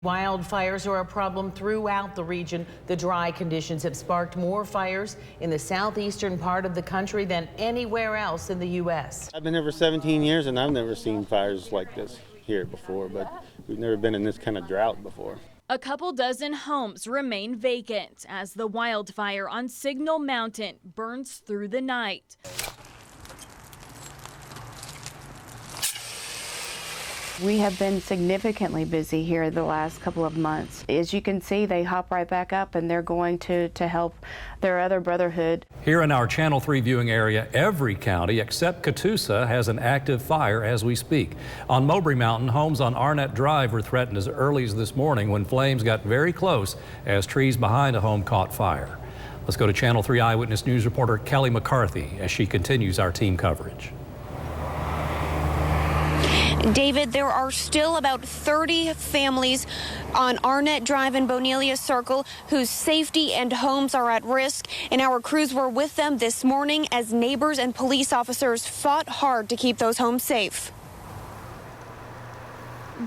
Wildfires are a problem throughout the region. The dry conditions have sparked more fires in the southeastern part of the country than anywhere else in the U.S. I've been here for 17 years and I've never seen fires like this here before, but we've never been in this kind of drought before. A couple dozen homes remain vacant as the wildfire on Signal Mountain burns through the night. We have been significantly busy here the last couple of months. As you can see, they hop right back up and they're going to help their other brotherhood. Here in our Channel 3 viewing area, every county except Catoosa has an active fire as we speak. On Mowbray Mountain, homes on Arnett Drive were threatened as early as this morning when flames got very close as trees behind a home caught fire. Let's go to Channel 3 Eyewitness News reporter Kelly McCarthy as she continues our team coverage. David, there are still about 30 families on Arnett Drive and Bonelia Circle whose safety and homes are at risk, and our crews were with them this morning as neighbors and police officers fought hard to keep those homes safe.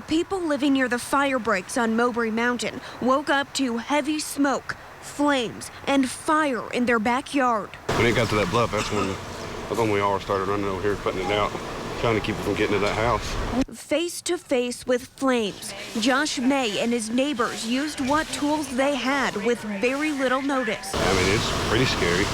People living near the fire breaks on Mowbray Mountain woke up to heavy smoke, flames, and fire in their backyard. When it got to that bluff, that's when we all started running over here putting it out, trying to keep it from getting to that house. Face to face with flames, Josh May and his neighbors used what tools they had with very little notice. I mean, it's pretty scary.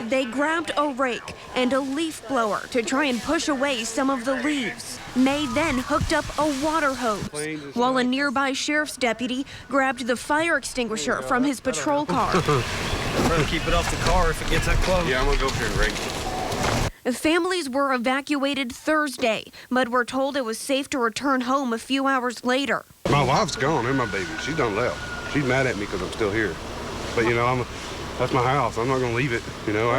They grabbed a rake and a leaf blower to try and push away some of the leaves. May then hooked up a water hose, while a nearby sheriff's deputy grabbed the fire extinguisher from his patrol car. Better keep it off the car if it gets that close. Yeah, I'm gonna go up here and rake it. Families were evacuated Thursday, but were told it was safe to return home a few hours later. My wife's gone and my baby. She done left. She's mad at me because I'm still here. But, you know, that's my house. I'm not going to leave it. You know,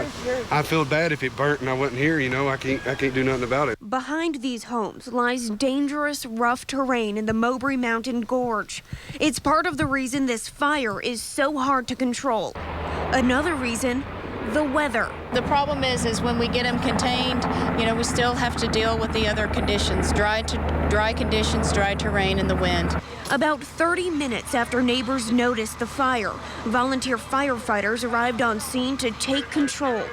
I feel bad if it burnt and I wasn't here. You know, I can't do nothing about it. Behind these homes lies dangerous, rough terrain in the Mowbray Mountain Gorge. It's part of the reason this fire is so hard to control. Another reason, the weather. The problem is when we get them contained, you know, we still have to deal with the other conditions, dry conditions, dry terrain, and the wind. About 30 minutes after neighbors noticed the fire, volunteer firefighters arrived on scene to take control.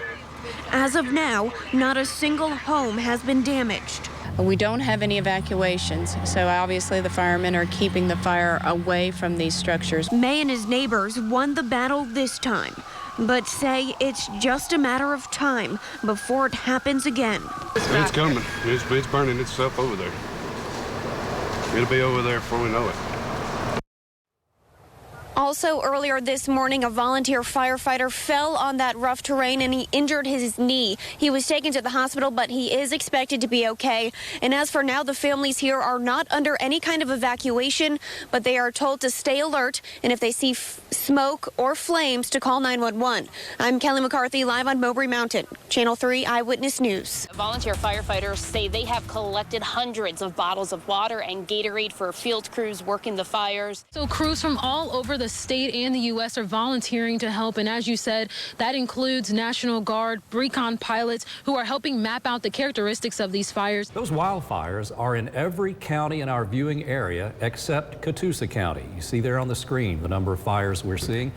As of now, not a single home has been damaged. We don't have any evacuations, so obviously the firemen are keeping the fire away from these structures. May and his neighbors won the battle this time, but say it's just a matter of time before it happens again. It's coming. It's burning itself over there. It'll be over there before we know it. Also, earlier this morning, a volunteer firefighter fell on that rough terrain and he injured his knee. He was taken to the hospital, but he is expected to be okay. And as for now, the families here are not under any kind of evacuation, but they are told to stay alert, and if they see smoke or flames, to call 911. I'm Kelly McCarthy, live on Mowbray Mountain, Channel 3 Eyewitness News. Volunteer firefighters say they have collected hundreds of bottles of water and Gatorade for field crews working the fires. So crews from all over the state and the U.S. are volunteering to help, and as you said, that includes National Guard, recon pilots who are helping map out the characteristics of these fires. Those wildfires are in every county in our viewing area except Catoosa County. You see there on the screen the number of fires we're seeing.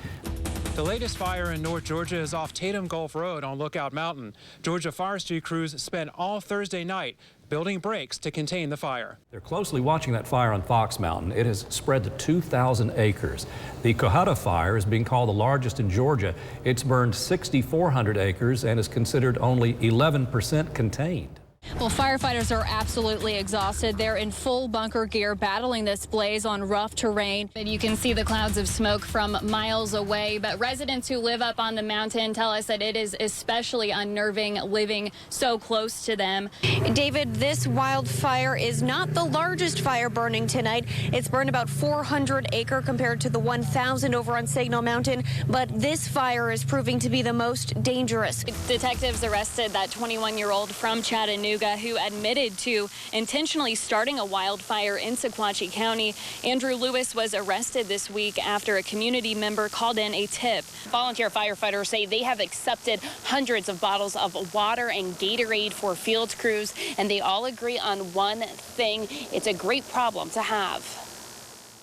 The latest fire in North Georgia is off Tatum Gulf Road on Lookout Mountain. Georgia forestry crews spent all Thursday night building breaks to contain the fire. They're closely watching that fire on Fox Mountain. It has spread to 2,000 acres. The Cohutta fire is being called the largest in Georgia. It's burned 6,400 acres and is considered only 11% contained. Well, firefighters are absolutely exhausted. They're in full bunker gear battling this blaze on rough terrain. And you can see the clouds of smoke from miles away. But residents who live up on the mountain tell us that it is especially unnerving living so close to them. David, this wildfire is not the largest fire burning tonight. It's burned about 400 acres compared to the 1,000 over on Signal Mountain. But this fire is proving to be the most dangerous. Detectives arrested that 21-year-old from Chattanooga who admitted to intentionally starting a wildfire in Sequatchie County. Andrew Lewis was arrested this week after a community member called in a tip. Volunteer firefighters say they have accepted hundreds of bottles of water and Gatorade for field crews, and they all agree on one thing: it's a great problem to have.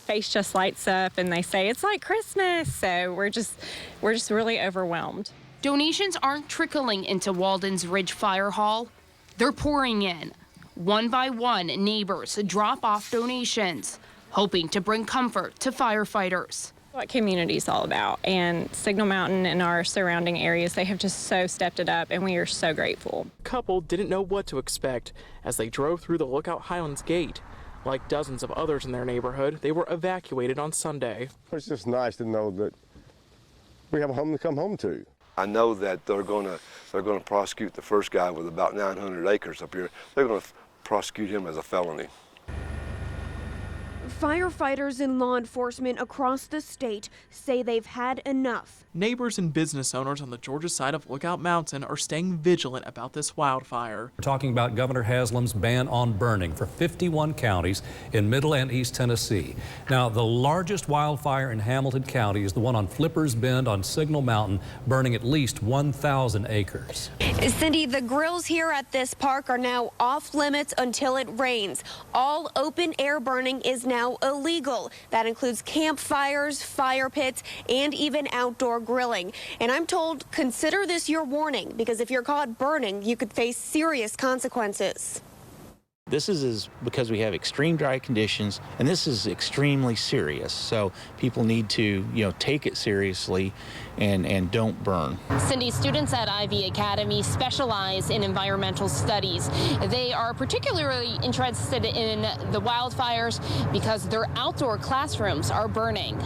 face just lights up and they say it's like Christmas. So we're just really overwhelmed. Donations aren't trickling into Walden's Ridge Fire Hall. They're pouring in. One by one, neighbors drop off donations, hoping to bring comfort to firefighters. What community is all about, and Signal Mountain and our surrounding areas, they have just so stepped it up, and we are so grateful. The couple didn't know what to expect as they drove through the Lookout Highlands gate. Like dozens of others in their neighborhood, they were evacuated on Sunday. It's just nice to know that we have a home to come home to. I know that they're going to prosecute the first guy with about 900 acres up here. They're going to prosecute him as a felony. Firefighters and law enforcement across the state say they've had enough. Neighbors and business owners on the Georgia side of Lookout Mountain are staying vigilant about this wildfire. We're talking about Governor Haslam's ban on burning for 51 counties in Middle and East Tennessee. Now, the largest wildfire in Hamilton County is the one on Flippers Bend on Signal Mountain, burning at least 1,000 acres. Cindy, the grills here at this park are now off limits until it rains. All open air burning is now illegal. That includes campfires, fire pits, and even outdoor grilling. And I'm told, consider this your warning, because if you're caught burning, you could face serious consequences. This is because we have extreme dry conditions, and this is extremely serious. So people need to, take it seriously and don't burn. Cindy, students at Ivy Academy specialize in environmental studies. They are particularly interested in the wildfires because their outdoor classrooms are burning.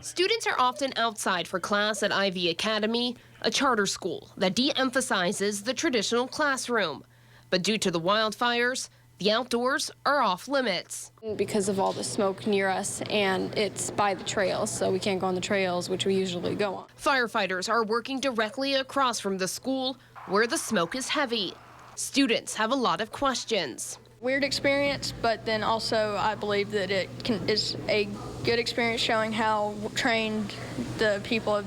Students are often outside for class at Ivy Academy, a charter school that de-emphasizes the traditional classroom. But due to the wildfires, the outdoors are off limits. Because of all the smoke near us, and it's by the trails, so we can't go on the trails, which we usually go on. Firefighters are working directly across from the school where the smoke is heavy. Students have a lot of questions. Weird experience, but then also I believe that it is a good experience showing how trained the people of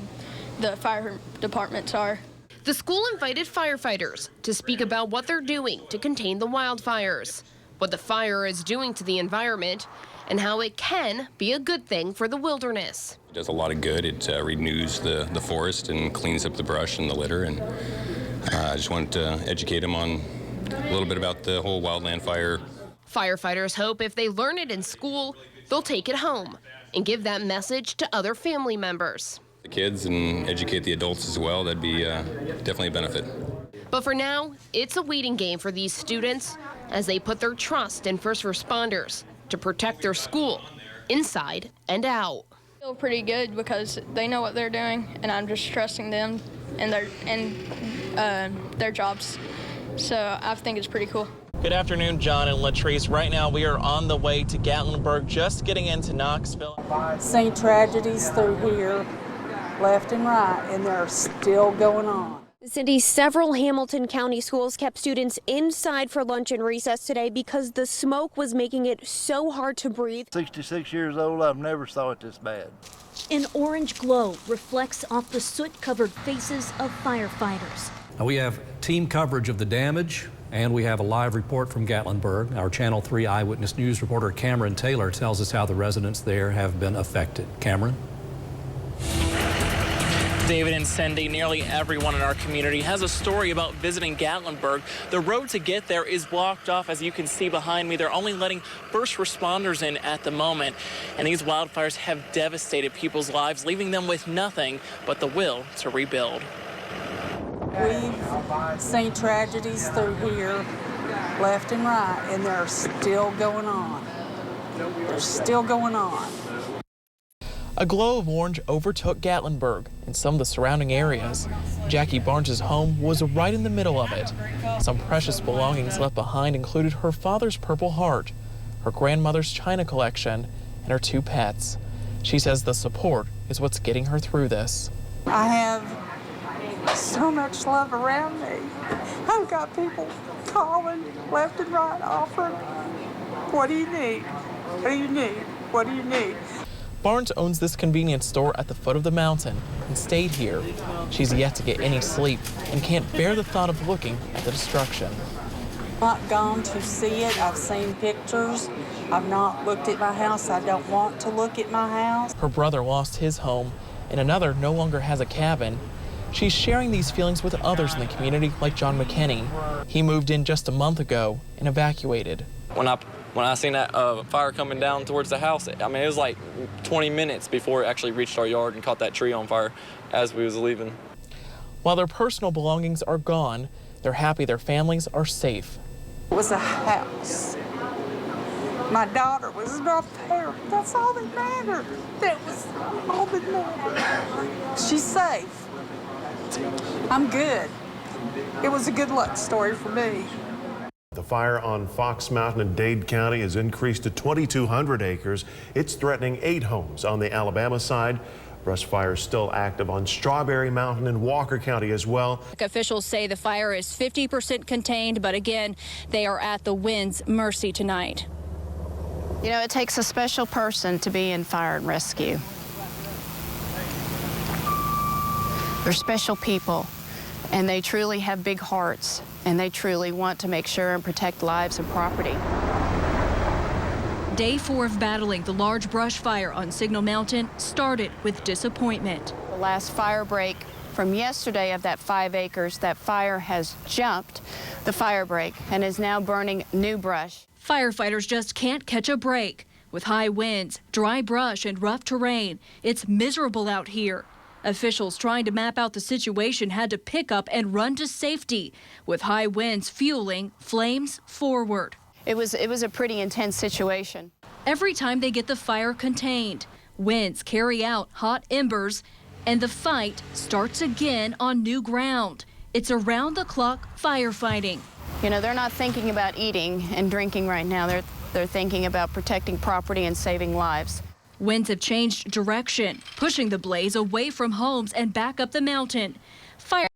the fire departments are. The school invited firefighters to speak about what they're doing to contain the wildfires, what the fire is doing to the environment, and how it can be a good thing for the wilderness. It does a lot of good. It renews the forest and cleans up the brush and the litter, and I just wanted to educate them on a little bit about the whole wildland fire. Firefighters hope if they learn it in school, they'll take it home and give that message to other family members. The kids and educate the adults as well. That'd be definitely a benefit. But for now, it's a waiting game for these students as they put their trust in first responders to protect their school, inside and out. I feel pretty good because they know what they're doing, and I'm just trusting them and their jobs. So I think it's pretty cool. Good afternoon, John and Latrice. Right now we are on the way to Gatlinburg, just getting into Knoxville. Seen tragedies through here, left and right, and they're still going on. Cindy, several Hamilton County schools kept students inside for lunch and recess today because the smoke was making it so hard to breathe. 66 years old, I've never saw it this bad. An orange glow reflects off the soot-covered faces of firefighters. Now we have team coverage of the damage, and we have a live report from Gatlinburg. Our Channel 3 Eyewitness News reporter Cameron Taylor tells us how the residents there have been affected. Cameron? David and Cindy, nearly everyone in our community has a story about visiting Gatlinburg. The road to get there is blocked off, as you can see behind me. They're only letting first responders in at the moment. And these wildfires have devastated people's lives, leaving them with nothing but the will to rebuild. We've seen tragedies through here, left and right, and they're still going on. They're still going on. A glow of orange overtook Gatlinburg and some of the surrounding areas. Jackie Barnes' home was right in the middle of it. Some precious belongings left behind included her father's Purple Heart, her grandmother's china collection, and her 2 pets. She says the support is what's getting her through this. I have so much love around me. I've got people calling left and right, offering, what do you need? What do you need? What do you need? Barnes owns this convenience store at the foot of the mountain and stayed here. She's yet to get any sleep and can't bear the thought of looking at the destruction. Not gone to see it. I've seen pictures. I've not looked at my house. I don't want to look at my house. Her brother lost his home, and another no longer has a cabin. She's sharing these feelings with others in the community, like John McKinney. He moved in just a month ago and evacuated. When I seen that fire coming down towards the house, I mean, it was like 20 minutes before it actually reached our yard and caught that tree on fire as we was leaving. While their personal belongings are gone, they're happy their families are safe. It was a house. My daughter was not there. That's all that mattered. That was all that mattered. She's safe. I'm good. It was a good luck story for me. The fire on Fox Mountain in Dade County has increased to 2,200 acres. It's threatening 8 homes on the Alabama side. Brush fire is still active on Strawberry Mountain in Walker County as well. Officials say the fire is 50% contained, but again, they are at the wind's mercy tonight. You know, it takes a special person to be in fire and rescue. They're special people, and they truly have big hearts, and they truly want to make sure and protect lives and property. Day 4 of battling the large brush fire on Signal Mountain started with disappointment. The last fire break from yesterday of that 5 acres, that fire has jumped the fire break and is now burning new brush. Firefighters just can't catch a break. With high winds, dry brush, and rough terrain, it's miserable out here. Officials trying to map out the situation had to pick up and run to safety, with high winds fueling flames forward. It was a pretty intense situation. Every time they get the fire contained, winds carry out hot embers, and the fight starts again on new ground. It's around-the-clock firefighting. You know, they're not thinking about eating and drinking right now. They're thinking about protecting property and saving lives. Winds have changed direction, pushing the blaze away from homes and back up the mountain. Fire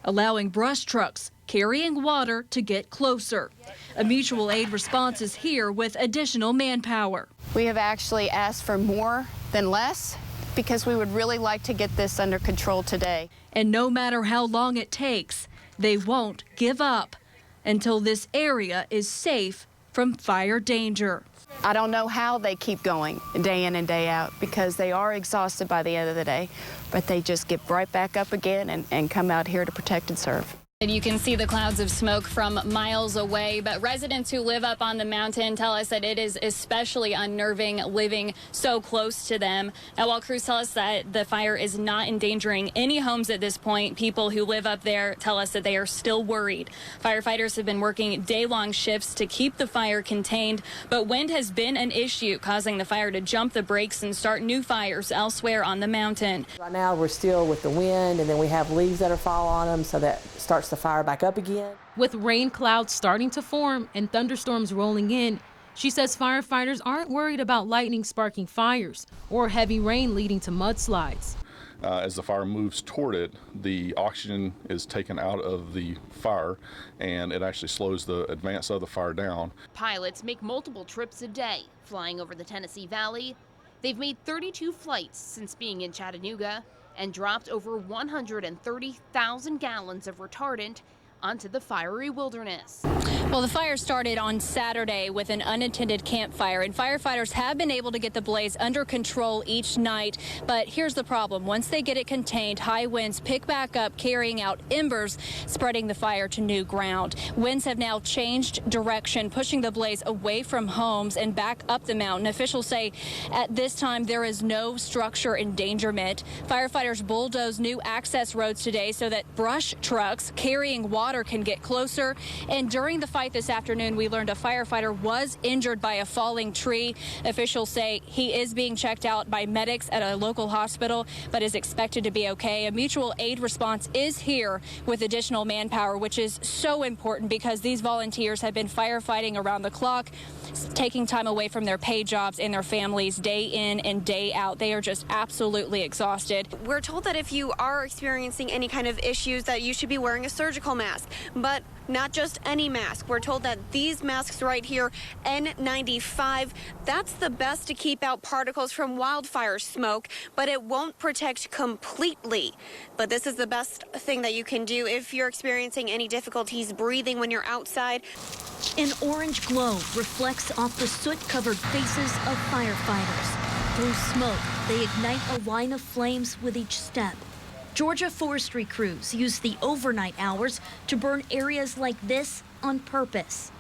allowing brush trucks carrying water to get closer. A mutual aid response is here with additional manpower. We have actually asked for more than less because we would really like to get this under control today. And no matter how long it takes, they won't give up until this area is safe from fire danger. I don't know how they keep going day in and day out because they are exhausted by the end of the day, but they just get right back up again and come out here to protect and serve. And you can see the clouds of smoke from miles away, but residents who live up on the mountain tell us that it is especially unnerving living so close to them. Now, while crews tell us that the fire is not endangering any homes at this point, people who live up there tell us that they are still worried. Firefighters have been working day-long shifts to keep the fire contained, but wind has been an issue, causing the fire to jump the brakes and start new fires elsewhere on the mountain. Right now, we're still with the wind, and then we have leaves that are fall on them, so that starts the fire back up again. With rain clouds starting to form and thunderstorms rolling in, she says firefighters aren't worried about lightning sparking fires or heavy rain leading to mudslides. As the fire moves toward it, the oxygen is taken out of the fire and it actually slows the advance of the fire down. Pilots make multiple trips a day, flying over the Tennessee Valley. They've made 32 flights since being in Chattanooga and dropped over 130,000 gallons of retardant onto the fiery wilderness. Well, the fire started on Saturday with an unattended campfire, and firefighters have been able to get the blaze under control each night. But here's the problem. Once they get it contained, high winds pick back up, carrying out embers, spreading the fire to new ground. Winds have now changed direction, pushing the blaze away from homes and back up the mountain. Officials say at this time there is no structure endangerment. Firefighters bulldoze new access roads today so that brush trucks carrying water can get closer. And during the fight this afternoon, we learned a firefighter was injured by a falling tree. Officials say he is being checked out by medics at a local hospital, but is expected to be okay. A mutual aid response is here with additional manpower, which is so important because these volunteers have been firefighting around the clock, taking time away from their paid jobs and their families day in and day out. They are just absolutely exhausted. We're told that if you are experiencing any kind of issues that you should be wearing a surgical mask. mask. But not just any mask. We're told that these masks right here, N95, that's the best to keep out particles from wildfire smoke, but it won't protect completely. But this is the best thing that you can do if you're experiencing any difficulties breathing when you're outside. An orange glow reflects off the soot-covered faces of firefighters. Through smoke, they ignite a line of flames with each step. Georgia forestry crews use the overnight hours to burn areas like this on purpose.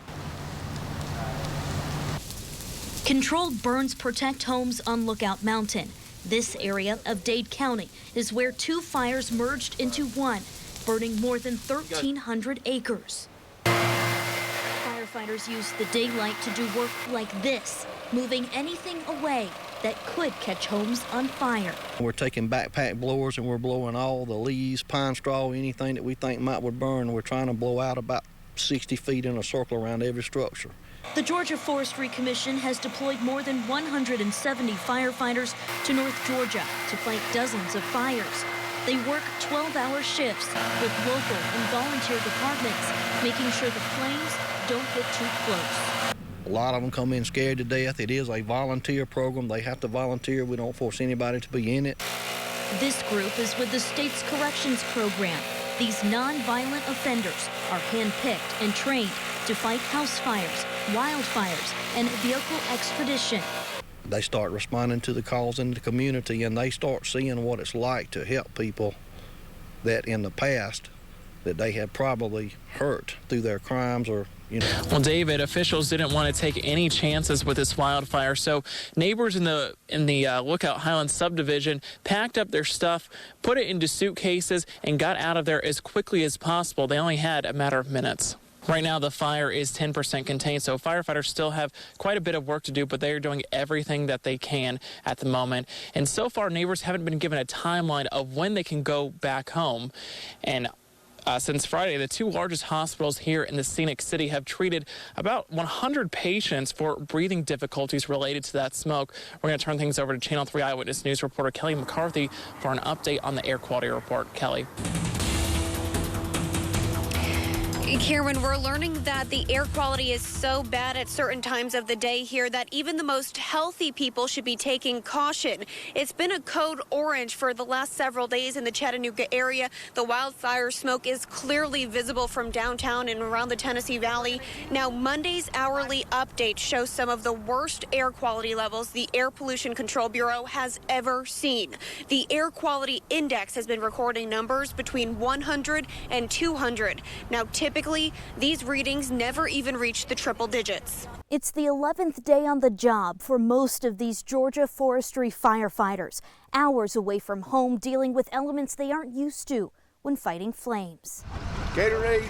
Controlled burns protect homes on Lookout Mountain. This area of Dade County is where two fires merged into one, burning more than 1,300 acres. Firefighters use the daylight to do work like this, moving anything away that could catch homes on fire. We're taking backpack blowers and we're blowing all the leaves, pine straw, anything that we think might would burn. We're trying to blow out about 60 feet in a circle around every structure. The Georgia Forestry Commission has deployed more than 170 firefighters to North Georgia to fight dozens of fires. They work 12-hour shifts with local and volunteer departments, making sure the flames don't get too close. A lot of them come in scared to death. It is a volunteer program. They have to volunteer. We don't force anybody to be in it. This group is with the state's corrections program. These non-violent offenders are handpicked and trained to fight house fires, wildfires, and vehicle expedition. They start responding to the calls in the community, and they start seeing what it's like to help people that in the past that they had probably hurt through their crimes or, you know. Well, David, officials didn't want to take any chances with this wildfire, so neighbors in the Lookout Highlands subdivision packed up their stuff, put it into suitcases, and got out of there as quickly as possible. They only had a matter of minutes. Right now, the fire is 10% contained, so firefighters still have quite a bit of work to do, but they are doing everything that they can at the moment. And so far, neighbors haven't been given a timeline of when they can go back home. And since Friday, the two largest hospitals here in the Scenic City have treated about 100 patients for breathing difficulties related to that smoke. We're going to turn things over to Channel 3 Eyewitness News reporter Kelly McCarthy for an update on the air quality report. Kelly. Karen, we're learning that the air quality is so bad at certain times of the day here that even the most healthy people should be taking caution. It's been a code orange for the last several days in the Chattanooga area. The wildfire smoke is clearly visible from downtown and around the Tennessee Valley. Now, Monday's hourly update shows some of the worst air quality levels the Air Pollution Control Bureau has ever seen. The air quality index has been recording numbers between 100 and 200. Now, typically, these readings never even reach the triple digits. It's the 11th day on the job for most of these Georgia forestry firefighters, hours away from home dealing with elements they aren't used to when fighting flames. Gatorade.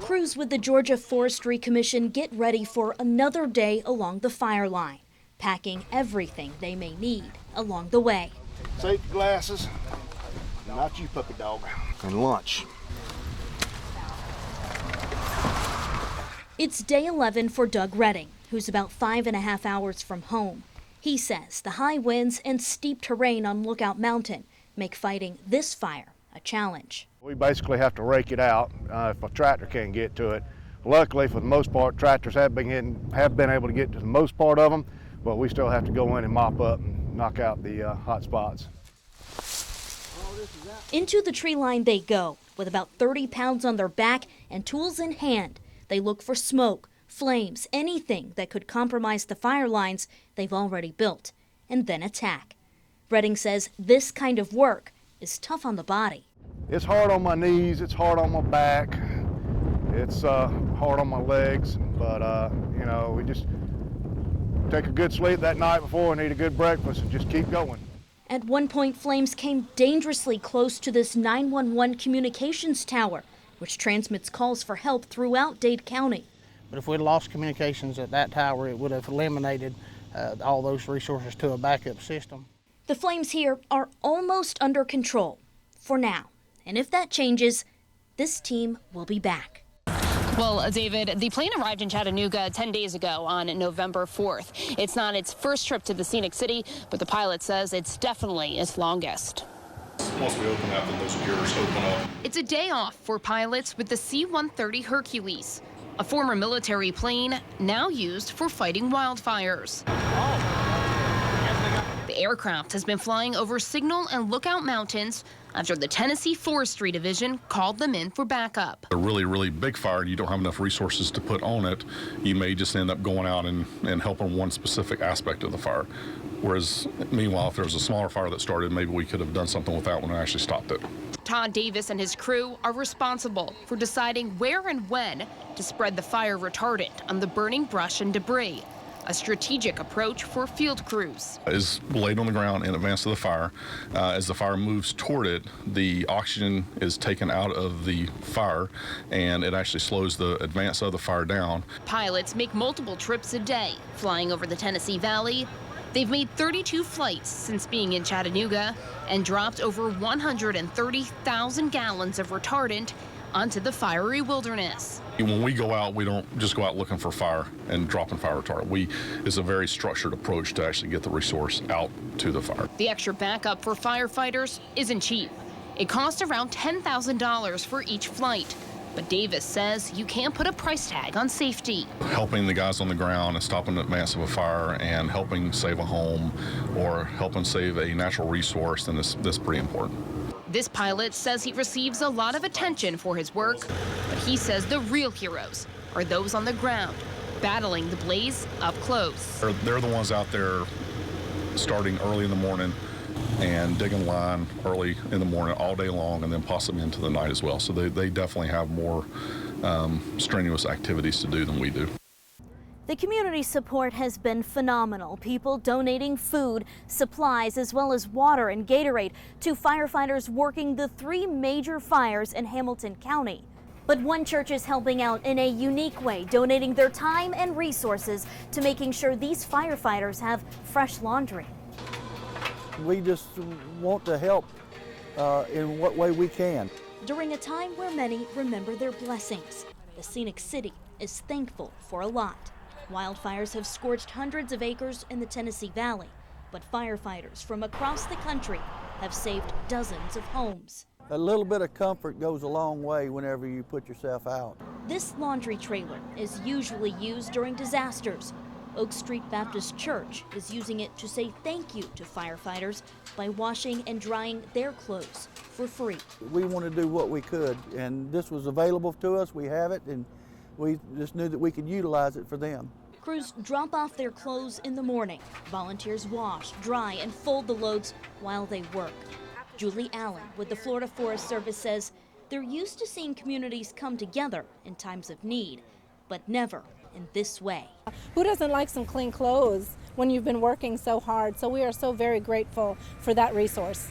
Crews with the Georgia Forestry Commission get ready for another day along the fire line, packing everything they may need along the way. Safety glasses. Not you, puppy dog. And lunch. It's day 11 for Doug Redding, who's about 5.5 hours from home. He says the high winds and steep terrain on Lookout Mountain make fighting this fire a challenge. We basically have to rake it out if a tractor can't get to it. Luckily, for the most part, tractors have been able to get to the most part of them, but we still have to go in and mop up and knock out the hot spots. Into the tree line they go, with about 30 pounds on their back and tools in hand. They look for smoke, flames, anything that could compromise the fire lines they've already built, and then attack. Redding says this kind of work is tough on the body. It's hard on my knees, it's hard on my back, it's hard on my legs, but you know, we just take a good sleep that night before and eat a good breakfast and just keep going. At one point, flames came dangerously close to this 911 communications tower, which transmits calls for help throughout Dade County. But if we'd lost communications at that tower, it would have eliminated all those resources to a backup system. The flames here are almost under control for now. And if that changes, this team will be back. Well, David, the plane arrived in Chattanooga 10 days ago on November 4th. It's not its first trip to the Scenic City, but the pilot says it's definitely its longest. Once we open that, then those gears open up. It's a day off for pilots with the C-130 Hercules, a former military plane now used for fighting wildfires. The aircraft has been flying over Signal and Lookout Mountains after the Tennessee Forestry Division called them in for backup. A really, really big fire, and you don't have enough resources to put on it. You may just end up going out and helping one specific aspect of the fire. Whereas, meanwhile, if there was a smaller fire that started, maybe we could have done something with that one and actually stopped it. Todd Davis and his crew are responsible for deciding where and when to spread the fire retardant on the burning brush and debris, a strategic approach for field crews. Is laid on the ground in advance of the fire. As the fire moves toward it, the oxygen is taken out of the fire, and it actually slows the advance of the fire down. Pilots make multiple trips a day, flying over the Tennessee Valley. They've made 32 flights since being in Chattanooga and dropped over 130,000 gallons of retardant onto the fiery wilderness. When we go out, we don't just go out looking for fire and dropping fire retardant. It's a very structured approach to actually get the resource out to the fire. The extra backup for firefighters isn't cheap. It costs around $10,000 for each flight. But Davis says you can't put a price tag on safety. Helping the guys on the ground and stopping the advance of a fire and helping save a home or helping save a natural resource, then that's pretty important. This pilot says he receives a lot of attention for his work, but he says the real heroes are those on the ground, battling the blaze up close. They're the ones out there starting early in the morning and digging line early in the morning all day long, and then possibly into the night as well. So they definitely have more strenuous activities to do than we do. The community support has been phenomenal. People donating food, supplies, as well as water and Gatorade to firefighters working the 3 major fires in Hamilton County. But one church is helping out in a unique way, donating their time and resources to making sure these firefighters have fresh laundry. We just want to help in what way we can. During a time where many remember their blessings, the scenic city is thankful for a lot. Wildfires have scorched hundreds of acres in the Tennessee Valley, but firefighters from across the country have saved dozens of homes. A little bit of comfort goes a long way whenever you put yourself out. This laundry trailer is usually used during disasters. Oak Street Baptist Church is using it to say thank you to firefighters by washing and drying their clothes for free. We want to do what we could, and this was available to us. We have it, and we just knew that we could utilize it for them. Crews drop off their clothes in the morning. Volunteers wash, dry, and fold the loads while they work. Julie Allen with the Florida Forest Service says they're used to seeing communities come together in times of need, but never in this way. Who doesn't like some clean clothes when you've been working so hard? So we are so very grateful for that resource.